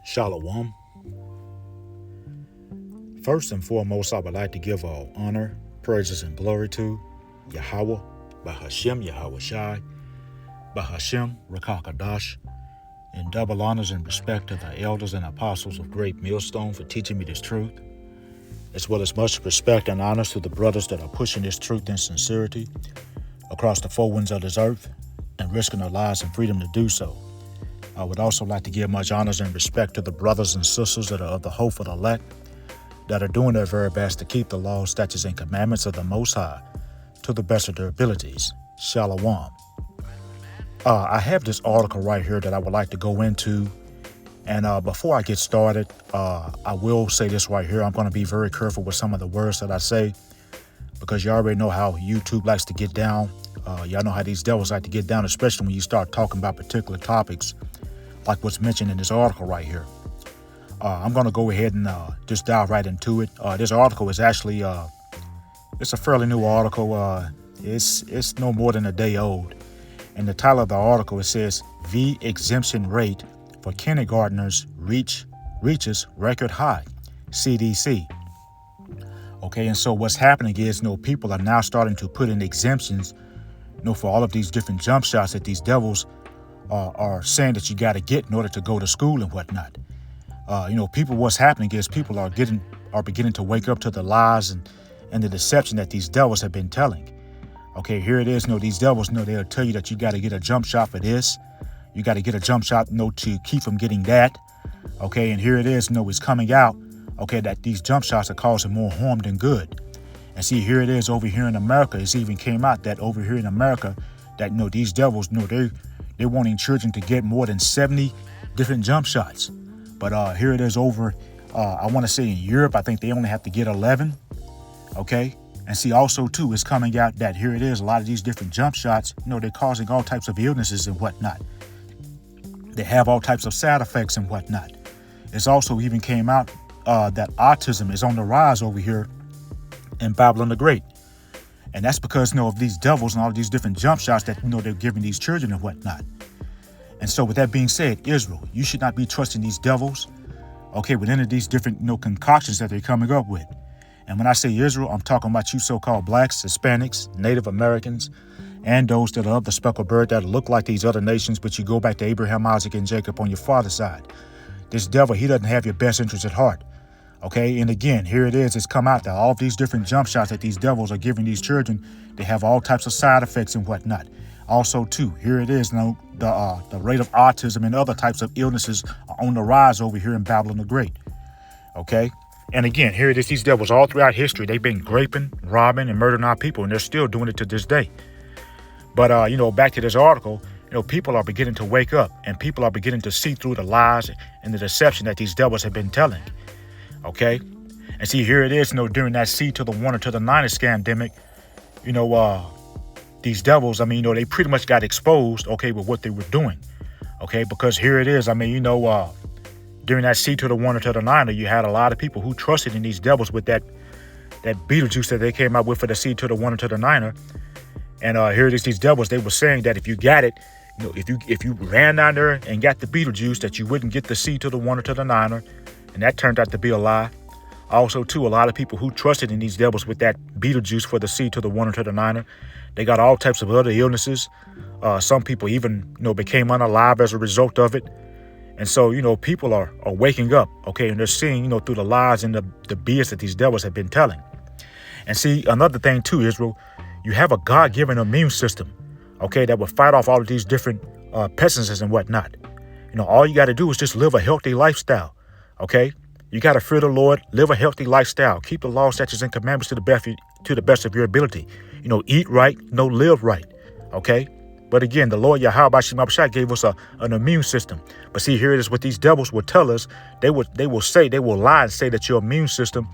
Shalom. First and foremost, I would like to give all honor, praises, and glory to Yahweh, Bahashem Yahweh Shai, Bahashem Rakakadash, and double honors and respect to the elders and apostles of Great Millstone for teaching me this truth, as well as much respect and honors to the brothers that are pushing this truth in sincerity across the four winds of this earth and risking their lives and freedom to do so. I would also like to give much honors and respect to the brothers and sisters that are of the hope of the elect, that are doing their very best to keep the laws, statutes, and commandments of the Most High to the best of their abilities. Shalom. I have this article right here that I would like to go into. And before I get started, I will say this right here. I'm going to be very careful with some of the words that I say, because you already know how YouTube likes to get down. Y'all know how these devils like to get down, especially when you start talking about particular topics like what's mentioned in this article right here. I'm going to go ahead and just dive right into it. This article is actually, it's a fairly new article. It's no more than a day old. And the title of the article, it says, V exemption rate for kindergartners reaches record high, CDC. Okay, and so what's happening is, people are now starting to put in exemptions, for all of these different jump shots that these devils are saying that you got to get in order to go to school and whatnot. What's happening is people are beginning to wake up to the lies and the deception that these devils have been telling. Okay, here it is. These devils, they'll tell you that you got to get a jump shot for this. You got to get a jump shot, to keep from getting that. Okay, and here it is. It's coming out. Okay, that these jump shots are causing more harm than good. And see, here it is over here in America. It's even came out that over here in America that, these devils, they're wanting children to get more than 70 different jump shots. But here it is over, I want to say in Europe, I think they only have to get 11. Okay. And see, also, too, it's coming out that here it is, a lot of these different jump shots, they're causing all types of illnesses and whatnot. They have all types of side effects and whatnot. It's also even came out that autism is on the rise over here in Babylon the Great. And that's because, of these devils and all these different jump shots that, they're giving these children and whatnot. And so with that being said, Israel, you should not be trusting these devils, okay, with any of these different, concoctions that they're coming up with. And when I say Israel, I'm talking about you so-called blacks, Hispanics, Native Americans, and those that are of the speckled bird that look like these other nations, but you go back to Abraham, Isaac, and Jacob on your father's side. This devil, he doesn't have your best interest at heart. Okay, and again, here it is. It's come out that all of these different jump shots that these devils are giving these children, they have all types of side effects and whatnot. Also, too, here it is. The rate of autism and other types of illnesses are on the rise over here in Babylon the Great. Okay. And again, here it is. These devils all throughout history, they've been raping, robbing, and murdering our people, and they're still doing it to this day. But, back to this article, people are beginning to wake up, and people are beginning to see through the lies and the deception that these devils have been telling. Okay. And see, here it is, during that C to the 1 or to the 9 scamdemic, these devils, they pretty much got exposed, okay, with what they were doing. Okay. Because here it is. During that C to the 1 or to the 9, you had a lot of people who trusted in these devils with that Beetlejuice that they came out with for the C to the 1 or to the 9. And here it is, these devils, they were saying that if you got it, if you ran down there and got the Beetlejuice, that you wouldn't get the C to the 1 or to the 9. And that turned out to be a lie. Also, too, a lot of people who trusted in these devils with that Beetlejuice for the C to the 1 or to the 9, they got all types of other illnesses. Some people even, became unalive as a result of it. And so, people are waking up, okay, and they're seeing, through the lies and the BS that these devils have been telling. And see, another thing too, Israel, you have a God-given immune system, okay, that will fight off all of these different pestilences and whatnot. All you got to do is just live a healthy lifestyle, okay? You got to fear the Lord, live a healthy lifestyle, keep the laws, statutes, and commandments to the best of your ability. Eat right, live right, okay? But again, the Lord Yahweh Shai gave us an immune system. But see, here it is what these devils will tell us. They will lie and say that your immune system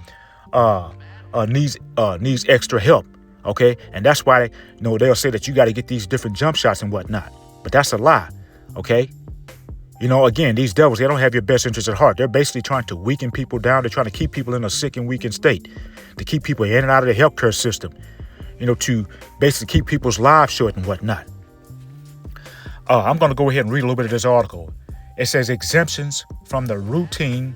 needs extra help. Okay. And that's why, they'll say that you got to get these different jump shots and whatnot. But that's a lie. Okay. Again, these devils, they don't have your best interest at heart. They're basically trying to weaken people down. They're trying to keep people in a sick and weakened state, to keep people in and out of the healthcare system, to basically keep people's lives short and whatnot. I'm going to go ahead and read a little bit of this article. It says exemptions from the routine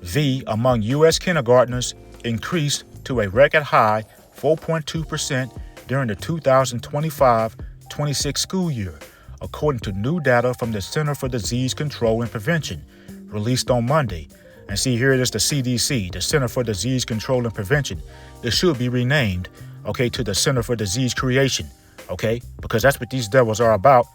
V among U.S. kindergartners increased to a record high 4.2% during the 2025-26 school year, according to new data from the Center for Disease Control and Prevention, released on Monday. And see, here it is, the CDC, the Center for Disease Control and Prevention. It should be renamed, to the Center for Disease Creation, because that's what these devils are about.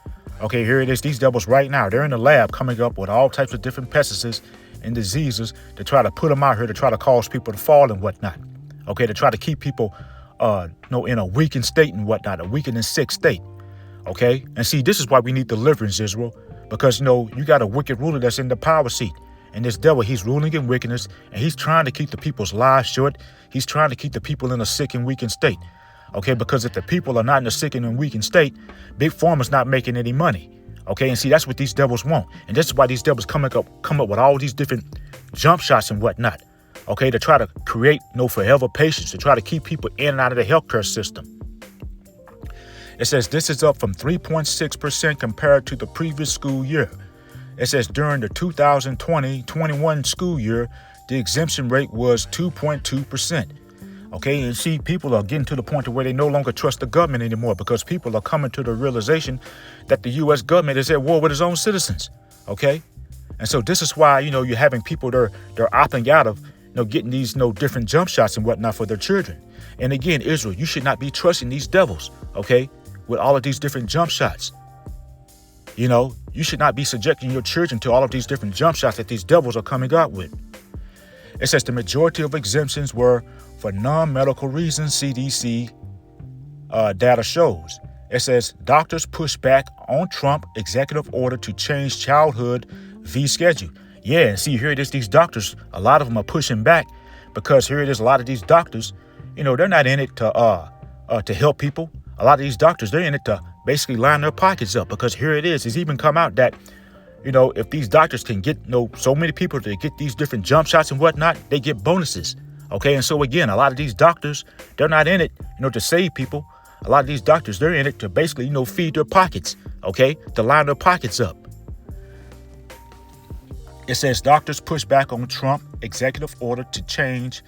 Here it is, these devils right now, they're in the lab coming up with all types of different pesticides and diseases to try to put them out here to try to cause people to fall and whatnot, to try to keep people, in a weakened state and whatnot, a weakened and sick state, And see, this is why we need deliverance, Israel, because, you got a wicked ruler that's in the power seat. And this devil, he's ruling in wickedness, and he's trying to keep the people's lives short. He's trying to keep the people in a sick and weakened state, because if the people are not in a sick and weakened state, Big Pharma's not making any money, And see, that's what these devils want. And this is why these devils come up with all these different jump shots and whatnot, to try to create forever patients, to try to keep people in and out of the healthcare system. It says this is up from 3.6% compared to the previous school year. It says during the 2020-21 school year, the exemption rate was 2.2%. And see, people are getting to the point where they no longer trust the government anymore because people are coming to the realization that the U.S. government is at war with its own citizens. And so this is why, you're having people they're opting out of, getting these different jump shots and whatnot for their children. And again, Israel, you should not be trusting these devils, with all of these different jump shots. You should not be subjecting your children to all of these different jump shots that these devils are coming out with. It says the majority of exemptions were for non-medical reasons, CDC data shows. It says doctors push back on Trump executive order to change childhood fee schedule. Yeah, and see, here it is, these doctors, a lot of them are pushing back because here it is, a lot of these doctors, they're not in it to help people. A lot of these doctors, they're in it to basically line their pockets up because here it is. It's even come out that, if these doctors can get, so many people to get these different jump shots and whatnot, they get bonuses. And so again, a lot of these doctors, they're not in it, to save people. A lot of these doctors, they're in it to basically, feed their pockets, to line their pockets up. It says doctors push back on Trump executive order to change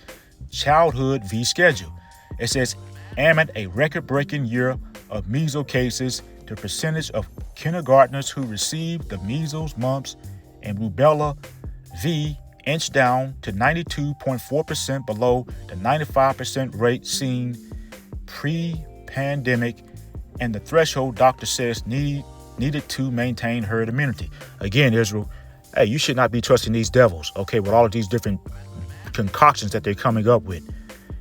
childhood fee schedule. It says amid a record-breaking year of measles cases, the percentage of kindergartners who received the measles, mumps, and rubella V inched down to 92.4% below the 95% rate seen pre-pandemic, and the threshold doctor says needed to maintain herd immunity. Again, Israel, hey, you should not be trusting these devils, with all of these different concoctions that they're coming up with.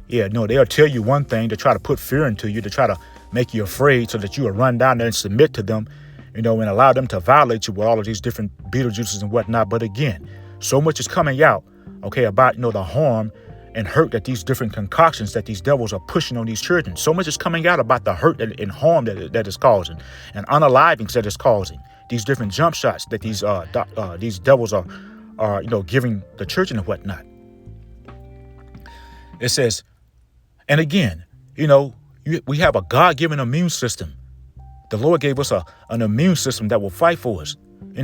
Yeah, no, they'll tell you one thing to try to put fear into you, to try to make you afraid so that you will run down there and submit to them, and allow them to violate you with all of these different Beetlejuices and whatnot. But again, so much is coming out, about, the harm and hurt that these different concoctions that these devils are pushing on these children. So much is coming out about the hurt and harm that is causing and unalivings that is causing. These different jump shots that these devils are giving the children and whatnot. It says, and again, we have a God-given immune system. The Lord gave us an immune system that will fight for us.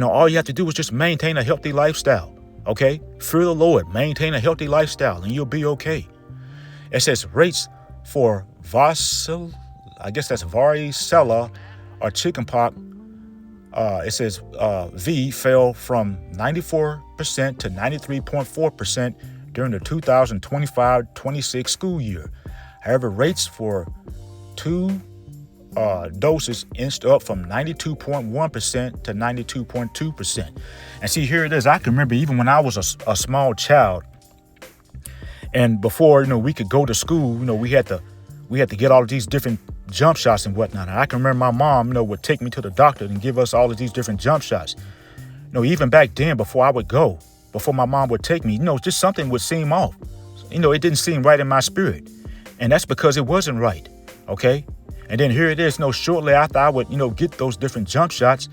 All you have to do is just maintain a healthy lifestyle. Fear the Lord, maintain a healthy lifestyle, and you'll be okay. It says rates for varicella or chickenpox. It says V fell from 94% to 93.4% during the 2025-26 school year. However, rates for two doses inched up from 92.1% to 92.2%. And see, here it is. I can remember even when I was a small child, and before we could go to school, we had to get all of these different jump shots and whatnot. And I can remember my mom, would take me to the doctor and give us all of these different jump shots. Even back then, before my mom would take me, just something would seem off. It didn't seem right in my spirit. And that's because it wasn't right. And then here it is, shortly after I would, get those different jump shots,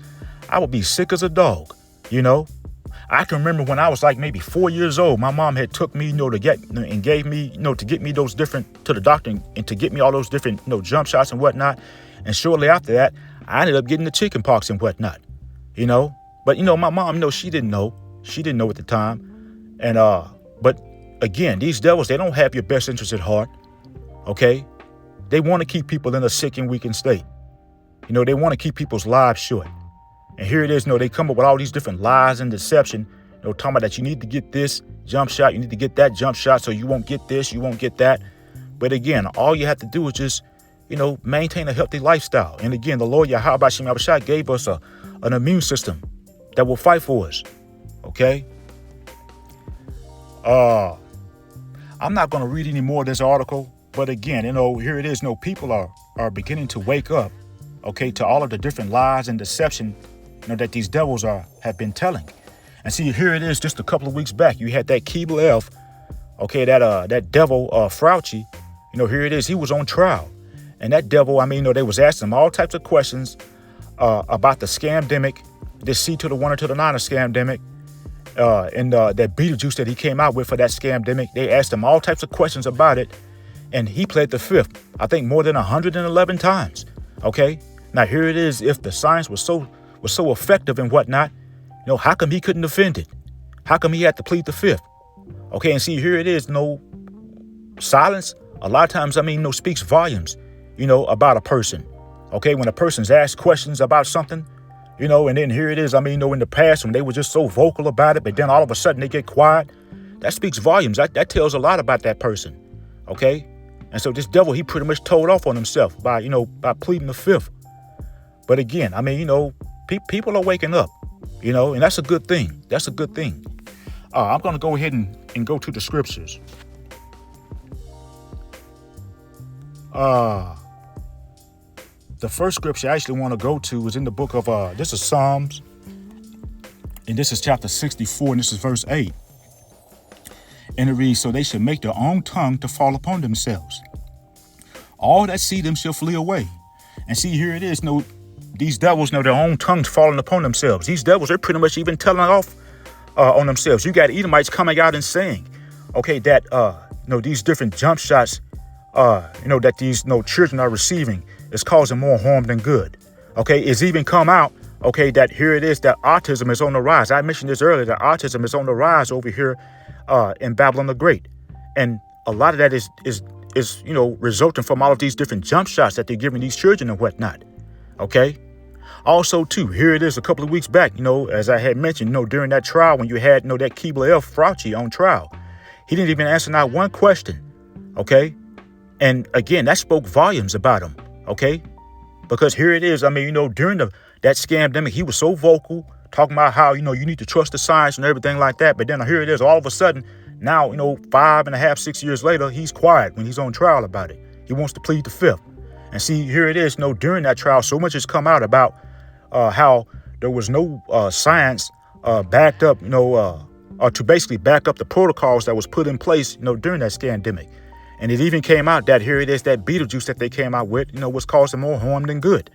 I would be sick as a dog, I can remember when I was like maybe 4 years old, my mom had took me, to get and gave me, to get me those different to the doctor and to get me all those different, jump shots and whatnot. And shortly after that, I ended up getting the chicken pox and whatnot, But, my mom, she didn't know. She didn't know at the time. And, but again, these devils, they don't have your best interest at heart. Okay. They want to keep people in a sick and weakened state. They want to keep people's lives short. And here it is, they come up with all these different lies and deception, talking about that you need to get this jump shot, you need to get that jump shot so you won't get this, you won't get that. But again, all you have to do is just, maintain a healthy lifestyle. And again, the Lord Yahweh Shem Abishai gave us an immune system that will fight for us. Okay? I'm not going to read any more of this article. But again, here it is, people are beginning to wake up, okay, to all of the different lies and deception, that these devils have been telling. And see, here it is, just a couple of weeks back, you had that Keeble Elf, okay, that devil, Fauci, here it is, he was on trial. And that devil, they was asking him all types of questions about the scamdemic, this C to the 1 or to the 9 of scamdemic, and that Beetlejuice that he came out with for that scamdemic. They asked him all types of questions about it, and he pled the fifth, I think more than 111 times, okay? Now, here it is, if the science was so effective and whatnot, how come he couldn't defend it? How come he had to plead the fifth? Okay, and see, here it is, silence, a lot of times, speaks volumes, about a person. Okay, when a person's asked questions about something, and then here it is, in the past when they were just so vocal about it, but then all of a sudden they get quiet, that speaks volumes. That tells a lot about that person. Okay, and so this devil, he pretty much told off on himself by pleading the fifth. But again, people are waking up. And that's a good thing. That's a good thing. I'm going to go ahead and go to the scriptures. The first scripture I actually want to go to is in the book of, this is Psalms. And this is chapter 64, and this is verse 8. And it reads, so they shall make their own tongue to fall upon themselves. All that see them shall flee away. And see, here it is, these devils know their own tongues falling upon themselves. These devils, they're pretty much even telling off on themselves. You got Edomites coming out and saying, okay, that, these different jump shots, that these, children are receiving is causing more harm than good. Okay, it's even come out, okay, that here it is, that autism is on the rise. I mentioned this earlier, that autism is on the rise over here in Babylon the Great. And a lot of that is resulting from all of these different jump shots that they're giving these children and whatnot. Okay. Also, too, here it is a couple of weeks back, as I had mentioned, during that trial when you had, that Keeble Elf Fauci on trial, he didn't even answer not one question. Okay. And again, that spoke volumes about him. Okay. Because here it is. During that scamdemic, he was so vocal, talking about how, you need to trust the science and everything like that. But then here it is, all of a sudden, now, 5.5, 6 years later, he's quiet when he's on trial about it. He wants to plead the fifth. And see, here it is, during that trial, so much has come out about how there was no science backed up, or to basically back up the protocols that was put in place, during that scamdemic. And it even came out that here it is, that Beetlejuice that they came out with, was causing more harm than good.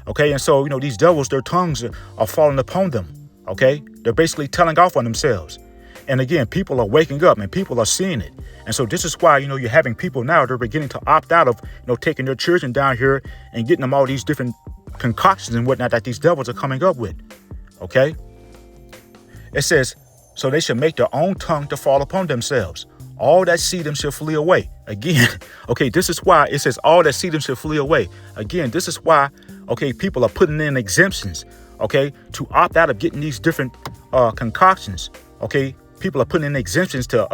Okay, and so, these devils, their tongues are falling upon them. Okay, they're basically telling off on themselves. And again, people are waking up and people are seeing it. And so this is why, you're having people now, they're beginning to opt out of, taking their children down here and getting them all these different concoctions and whatnot that these devils are coming up with. Okay. It says, so they shall make their own tongue to fall upon themselves. All that see them shall flee away. Again, okay, this is why it says all that see them shall flee away. Again, this is why, okay, people are putting in exemptions, okay, to opt out of getting these different concoctions. Okay, people are putting in exemptions to,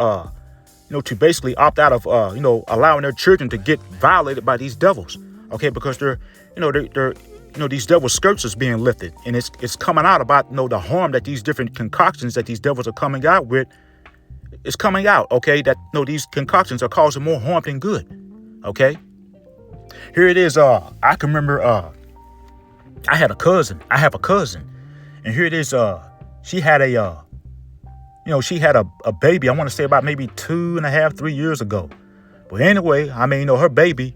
to basically opt out of, allowing their children to get violated by these devils. Okay, because they're these devil skirts is being lifted, and it's coming out about, the harm that these different concoctions that these devils are coming out with. It's coming out, okay, that these concoctions are causing more harm than good. Okay. Here it is. I can remember I have a cousin, and here it is, she had a baby, I want to say about maybe 2.5, 3 years ago. But anyway, her baby,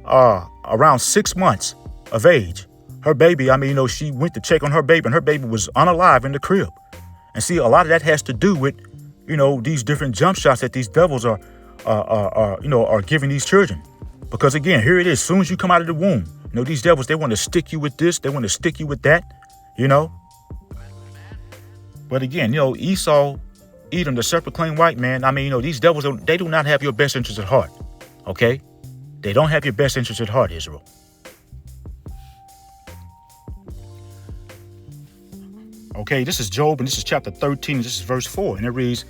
around 6 months of age, her baby, she went to check on her baby, and her baby was unalive in the crib. And see, a lot of that has to do with, these different jump shots that these devils are giving these children. Because again, here it is, as soon as you come out of the womb, these devils, they want to stick you with this, they want to stick you with that, But again, Esau, Edom, the self-proclaimed white man, these devils, they do not have your best interest at heart. Okay? They don't have your best interest at heart, Israel. Okay, this is Job, and this is chapter 13, and this is verse 4, and it reads,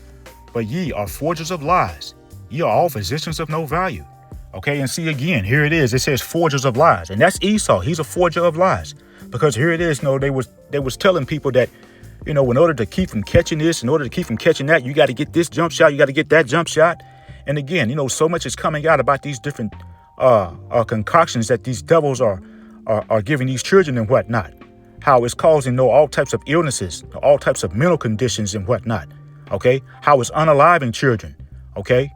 "But ye are forgers of lies. Ye are all physicians of no value." Okay, and see again, here it is. It says forgers of lies, and that's Esau. He's a forger of lies, because here it is. They was telling people that, in order to keep from catching this, in order to keep from catching that, you got to get this jump shot, you got to get that jump shot, and again, so much is coming out about these different concoctions that these devils are giving these children and whatnot. How it's causing all types of illnesses, all types of mental conditions and whatnot. Okay, how it's unaliving children. Okay.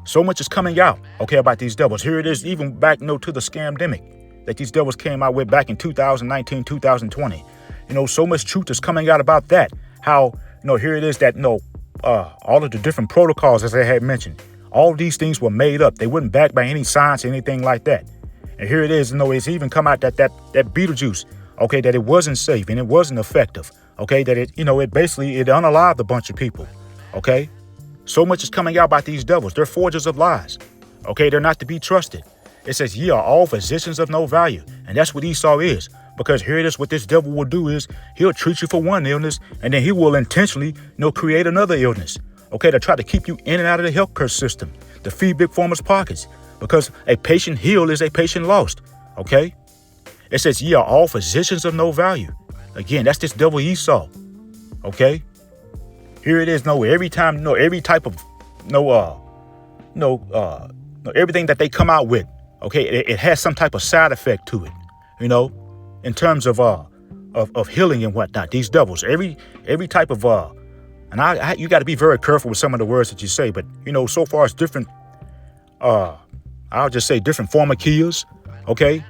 So much is coming out, about these devils. Here it is, even back, to the scamdemic that these devils came out with back in 2019, 2020. So much truth is coming out about that. How, here it is that, all of the different protocols, as I had mentioned, all these things were made up. They weren't backed by any science or anything like that. And here it is, it's even come out that Beetlejuice, that it wasn't safe and it wasn't effective. Okay, that it unalived a bunch of people. Okay. So much is coming out about these devils. They're forgers of lies. Okay, they're not to be trusted. It says, "Ye are all physicians of no value." And that's what Esau is. Because here it is, what this devil will do is he'll treat you for one illness, and then he will intentionally, create another illness. Okay, to try to keep you in and out of the healthcare system, to feed big pharma's pockets. Because a patient healed is a patient lost. Okay? It says, "Ye are all physicians of no value." Again, that's this devil Esau. Okay? Here it is. Every time, every type of, everything that they come out with. Okay, it has some type of side effect to it. In terms of healing and whatnot. These devils, every type of and you got to be very careful with some of the words that you say. But so far as different, I'll just say different pharmakeas. Okay,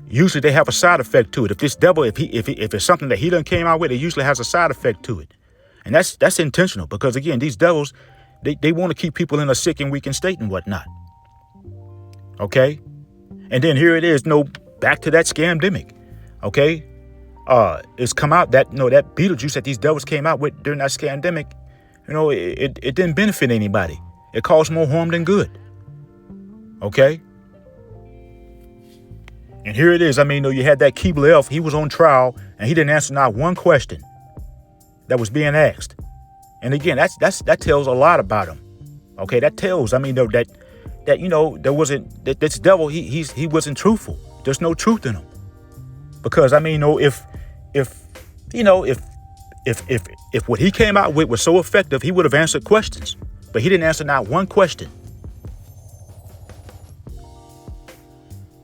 usually they have a side effect to it. If this devil, if it's something that he done came out with, it usually has a side effect to it. And that's intentional, because again, these devils, they want to keep people in a sick and weakened state and whatnot. Okay. And then here it is, back to that scamdemic. Okay. It's come out that, that Beetlejuice that these devils came out with during that scamdemic, it didn't benefit anybody. It caused more harm than good. Okay. And here it is. You had that Keebler Elf. He was on trial and he didn't answer not one question that was being asked. And again, that tells a lot about him. Okay, that tells, that there wasn't, that this devil, he wasn't truthful. There's no truth in him. Because if what he came out with was so effective, he would have answered questions. But he didn't answer not one question.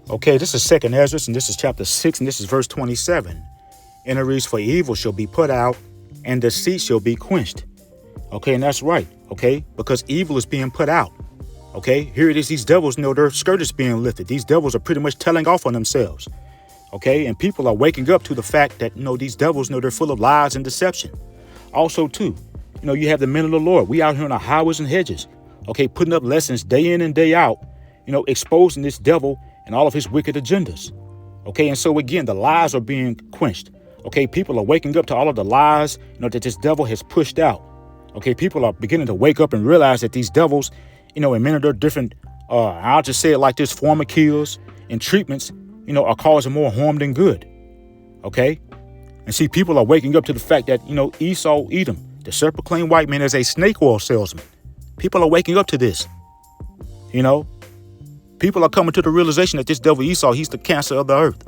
Okay, this is 2nd Ezra, and this is chapter 6, and this is verse 27. And it reads, "For evil shall be put out, and deceit shall be quenched." Okay, and that's right. Okay, because evil is being put out. Okay, here it is. These devils, their skirt is being lifted. These devils are pretty much telling off on themselves. Okay, and people are waking up to the fact that, these devils, they're full of lies and deception. Also, too, you have the men of the Lord. We out here on the highways and hedges. Okay, putting up lessons day in and day out, exposing this devil and all of his wicked agendas. Okay, and so again, the lies are being quenched. Okay, people are waking up to all of the lies, that this devil has pushed out. Okay, people are beginning to wake up and realize that these devils, in many of their different, I'll just say it like this, pharmakeas and treatments, are causing more harm than good. Okay, and see, people are waking up to the fact that, Esau, Edom, the self-proclaimed white man, is a snake oil salesman. People are waking up to this. People are coming to the realization that this devil Esau, he's the cancer of the earth.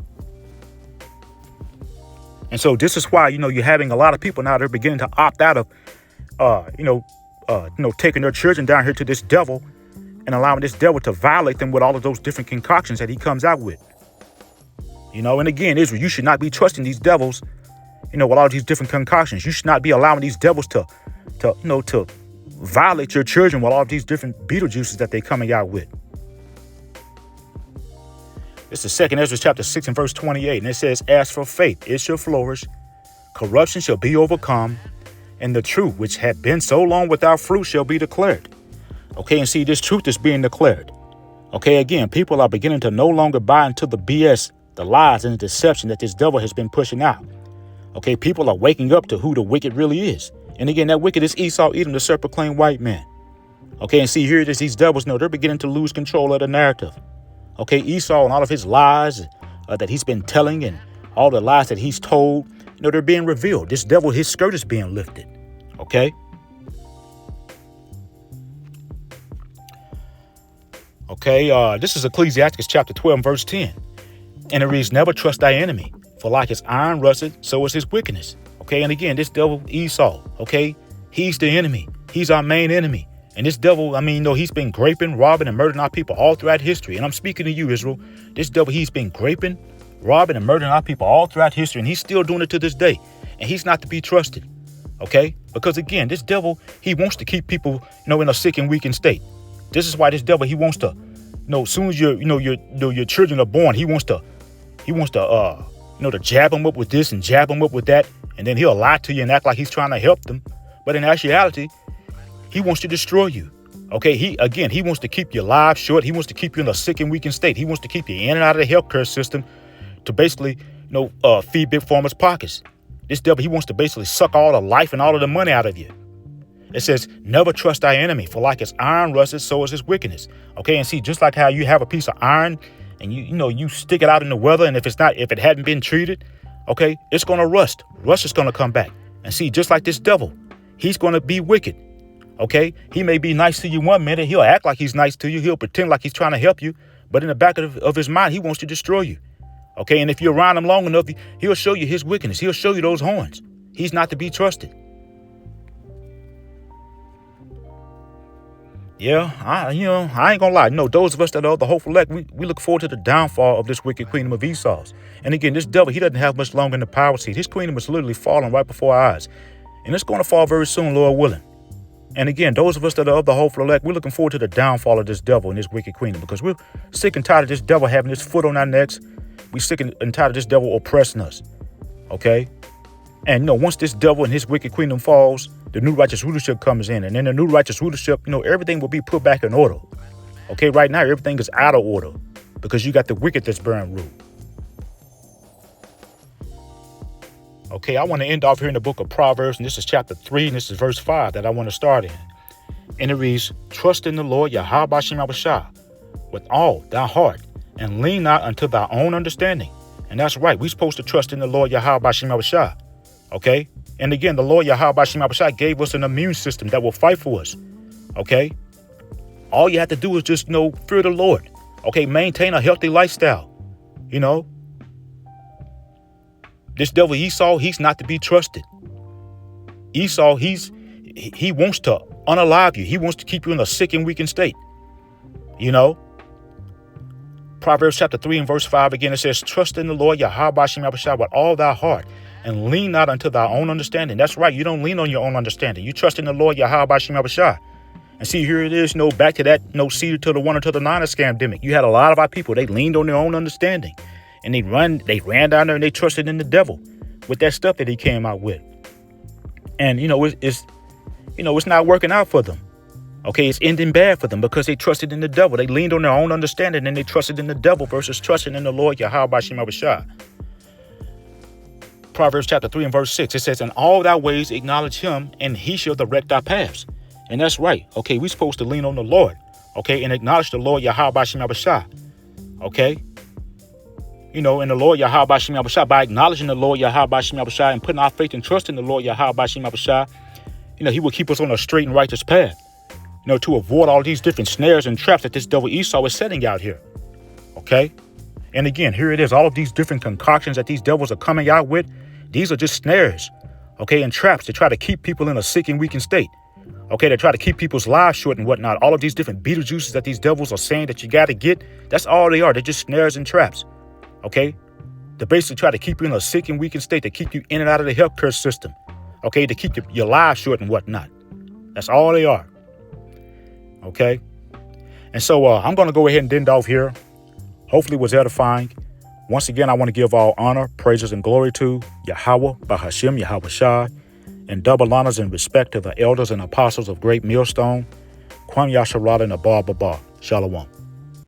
And so this is why, you're having a lot of people now, they're beginning to opt out of, taking their children down here to this devil and allowing this devil to violate them with all of those different concoctions that he comes out with. And again, Israel, you should not be trusting these devils, with all of these different concoctions. You should not be allowing these devils to violate your children with all of these different Beetlejuices that they're coming out with. This is 2nd Ezra chapter 6 and verse 28. And it says, "As for faith, it shall flourish. Corruption shall be overcome. And the truth, which had been so long without fruit, shall be declared." Okay, and see, this truth is being declared. Okay, again, people are beginning to no longer buy into the BS, the lies and the deception that this devil has been pushing out. Okay, people are waking up to who the wicked really is. And again, that wicked is Esau, Edom, the serpent-claimed white man. Okay, and see, here it is, these devils know they're beginning to lose control of the narrative. Okay, Esau and all of his lies that he's been telling and all the lies that he's told, they're being revealed. This devil, his skirt is being lifted. Okay? Okay, this is Ecclesiastes chapter 12, verse 10. And it reads, never trust thy enemy, for like his iron rusted, so is his wickedness. Okay, and again, this devil Esau, okay, he's the enemy. He's our main enemy. And this devil, he's been raping, robbing, and murdering our people all throughout history. And I'm speaking to you, Israel. This devil, he's been raping, robbing, and murdering our people all throughout history. And he's still doing it to this day. And he's not to be trusted. Okay? Because again, this devil, he wants to keep people, in a sick and weakened state. This is why this devil, he wants to, as soon as your children are born, he wants to jab them up with this and jab them up with that. And then he'll lie to you and act like he's trying to help them. But in actuality, he wants to destroy you. Okay, he wants to keep your lives short. He wants to keep you in a sick and weakened state. He wants to keep you in and out of the healthcare system to basically, feed big pharma's pockets. This devil, he wants to basically suck all the life and all of the money out of you. It says, never trust thy enemy, for like his iron rusted, so is his wickedness. Okay, and see, just like how you have a piece of iron and you stick it out in the weather, and if it hadn't been treated, okay, it's gonna rust. Rust is gonna come back. And see, just like this devil, he's gonna be wicked. Okay, he may be nice to you one minute. He'll act like he's nice to you. He'll pretend like he's trying to help you. But in the back of his mind, he wants to destroy you. Okay, and if you're around him long enough, he'll show you his wickedness. He'll show you those horns. He's not to be trusted. Yeah, I ain't gonna lie. Those of us that are the hopeful elect, we look forward to the downfall of this wicked kingdom of Esau's. And again, this devil, he doesn't have much longer in the power seat. His kingdom is literally falling right before our eyes. And it's going to fall very soon, Lord willing. And again, those of us that are of the hopeful elect, we're looking forward to the downfall of this devil and this wicked kingdom, because we're sick and tired of this devil having his foot on our necks. We're sick and tired of this devil oppressing us. Okay? And, once this devil and his wicked kingdom falls, the new righteous rulership comes in. And in the new righteous rulership, everything will be put back in order. Okay? Right now, everything is out of order because you got the wicked that's bearing rule. Okay, I want to end off here in the book of Proverbs, and this is chapter 3, and this is verse 5 that I want to start in. And it reads, trust in the Lord, Yahweh Bashem Abashah, with all thy heart, and lean not unto thy own understanding. And that's right, we're supposed to trust in the Lord, Yahweh Bashem Abashah. Okay? And again, the Lord, Yahweh Bashem Abashah, gave us an immune system that will fight for us. Okay? All you have to do is just, fear the Lord. Okay? Maintain a healthy lifestyle. This devil Esau, he's not to be trusted. Esau, he wants to unalive you. He wants to keep you in a sick and weakened state. Proverbs chapter 3 and verse 5 again, it says, trust in the Lord, Yahweh Bashem Abashah, with all thy heart, and lean not unto thy own understanding. That's right. You don't lean on your own understanding. You trust in the Lord, Yahweh Bashem Abashah. And see, here it is, back to that, cedar to the one until the nine scamdemic. You had a lot of our people, they leaned on their own understanding. And they ran down there and they trusted in the devil with that stuff that he came out with. And, it's not working out for them. Okay, it's ending bad for them because they trusted in the devil. They leaned on their own understanding and they trusted in the devil versus trusting in the Lord, Yahweh Bashem Abashah. Proverbs chapter 3 and verse 6, it says, in all thy ways acknowledge him, and he shall direct thy paths. And that's right. Okay, we're supposed to lean on the Lord. Okay, and acknowledge the Lord, Yahweh Bashem Abashah. Okay. And the Lord Yahweh Bashem Abashah, by acknowledging the Lord Yahweh Bashem Abashah and putting our faith and trust in the Lord Yahweh Bashem Abashah, he will keep us on a straight and righteous path, to avoid all these different snares and traps that this devil Esau is setting out here. Okay? And again, here it is, all of these different concoctions that these devils are coming out with, these are just snares, okay, and traps to try to keep people in a sick and weakened state. Okay, they try to keep people's lives short and whatnot. All of these different Beetlejuices that these devils are saying that you got to get, that's all they are. They're just snares and traps. Okay, to basically try to keep you in a sick and weakened state, to keep you in and out of the healthcare system. Okay, to keep your lives short and whatnot. That's all they are. Okay, and so I'm going to go ahead and end off here. Hopefully it was edifying. Once again, I want to give all honor, praises, and glory to Yahweh, Bahashem, Yahweh Shai, and double honors and respect to the elders and apostles of Great Millstone, Kwam Yasharala and Abba Baba. Shalom.